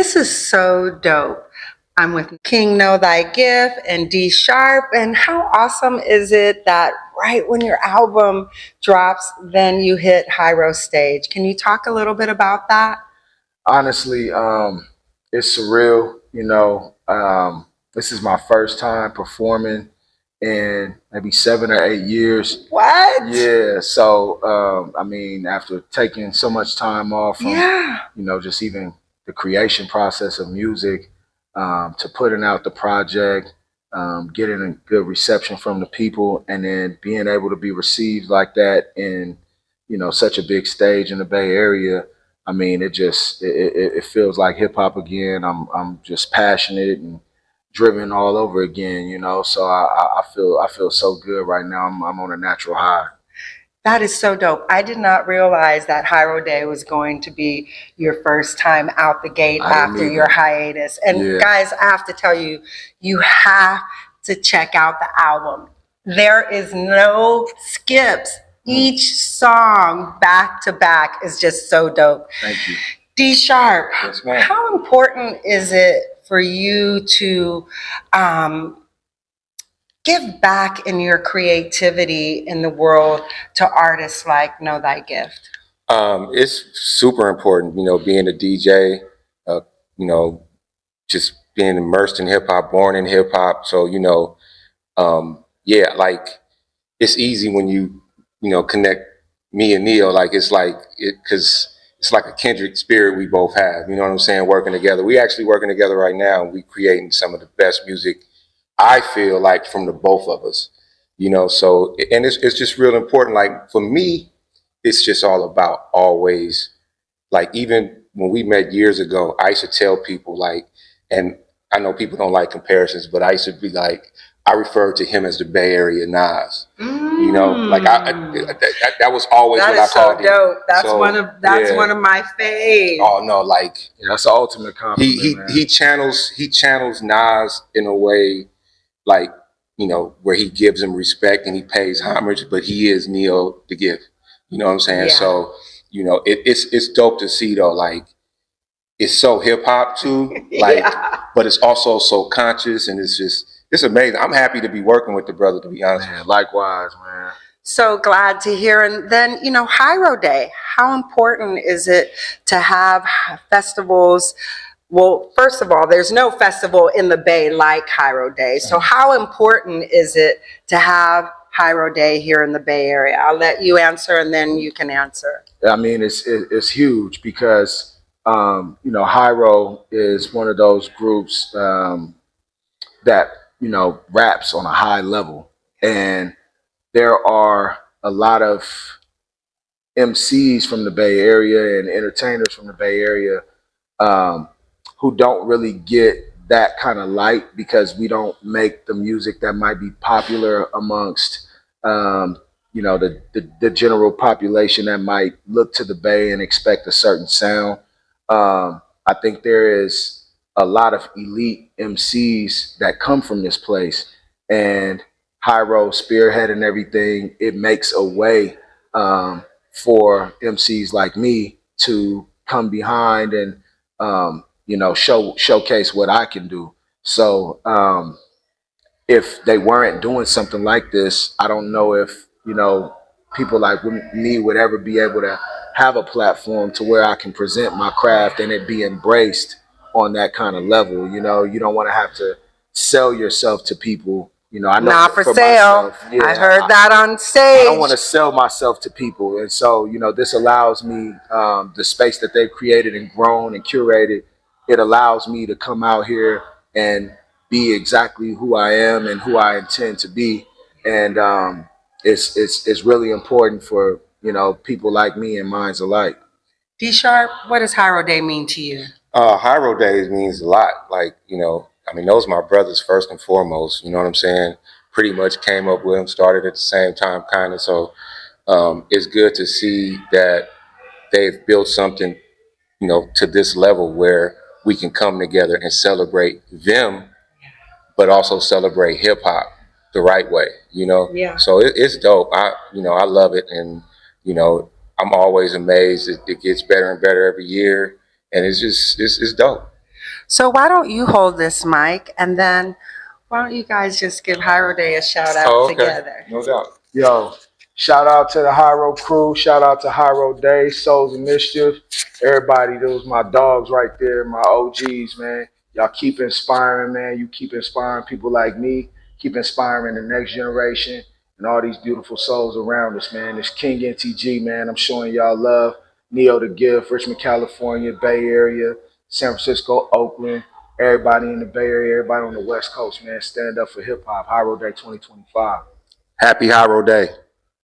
This is so dope. I'm with King Know Thy Gift and D Sharp. And how awesome is it that right when your album drops, then you hit Heiro stage? Can you talk a little bit about that? Honestly, it's surreal. This is my first time performing in maybe 7 or 8 years. What? Yeah. So, after taking so much time off from, Yeah. just even the creation process of music, to putting out the project, getting a good reception from the people, and then being able to be received like that in, such a big stage in the Bay Area. I mean, it feels like hip hop again. I'm just passionate and driven all over again. So I feel so good right now. I'm on a natural high. That is so dope. I did not realize that Hyro Day was going to be your first time out the gate after your hiatus. And Yeah. guys, I have to tell you, you have to check out the album. There is no skips. Each song back to back is just so dope. Thank you. D Sharp, Yes, ma'am. how important is it for you to give back in your creativity in the world to artists like Know Thy Gift? It's super important, being a DJ, uh, you know, just being immersed in hip hop, born in hip hop. So, yeah, like it's easy when connect me and Neil. Like it's like because it's like a kindred spirit we both have. You know what I'm saying? Working together. We actually working together right now. And we creating some of the best music. I feel like from the both of us. So and it's just real important. Like for me, it's just all about always like even when we met years ago, I used to tell people like, and I know people don't like comparisons, but I used to be like, I refer to him as the Bay Area Nas. Like that was always That what I is so called him. dope. That's So, that's yeah. one of my faves. Oh no, like Yeah, that's the ultimate compliment, he man. he channels Nas in a way like where he gives him respect and he pays homage, but he is Neo the Gift. You know what I'm saying? Yeah. So it's dope to see though. Like it's so hip hop too, like, Yeah. but it's also so conscious and it's amazing. I'm happy to be working with the brother. To be honest, Man, likewise, man. So glad to hear. And then, Hyro Day, how important is it to have festivals? Well, first of all, there's no festival in the Bay like Hyro Day. So how important is it to have Hyro Day here in the Bay Area? I'll let you answer and then you can answer. I mean, it's huge because Hyro is one of those groups that raps on a high level, and there are a lot of MCs from the Bay Area and entertainers from the Bay Area um, who don't really get that kind of light because we don't make the music that might be popular amongst um, the general population that might look to the Bay and expect a certain sound. I think there is a lot of elite MCs that come from this place, and Hyro spearheading everything. It makes a way for MCs like me to come behind and showcase what I can do. So if they weren't doing something like this, I don't know if people like me would ever be able to have a platform to where I can present my craft and it be embraced on that kind of level. You don't want to have to sell yourself to people. I know Not for sale. myself, I heard that on I stage. don't want to sell myself to people. And so, this allows me the space that they've created and grown and curated. It allows me to come out here and be exactly who I am and who I intend to be. And it's really important for, people like me and minds alike. D Sharp, what does Hyro Day mean to you? Hyro Days means a lot. Like those are my brothers first and foremost. You know what I'm saying? Pretty much came up with them, started at the same time, kind of. So it's good to see that they've built something, to this level where we can come together and celebrate them, but also celebrate hip hop the right way. Yeah. So it's dope. I love it, and I'm always amazed. It gets better and better every year, and it's dope. So why don't you hold this mic, and then why don't you guys just give Heiro Day a shout out Oh, okay. together? No doubt. Yo, shout out to the Heiro crew. Shout out to Heiro Day, Souls of Mischief. Everybody, those my dogs right there, my OGs, man. Y'all keep inspiring, man. You keep inspiring people like me. Keep inspiring the next generation and all these beautiful souls around us, man. It's King NTG, man. I'm showing y'all love. Neo the Gift, Richmond, California, Bay Area, San Francisco, Oakland. Everybody in the Bay Area, everybody on the West Coast, man. Stand up for hip hop. Heiro Day 2025. Happy Hiro Day.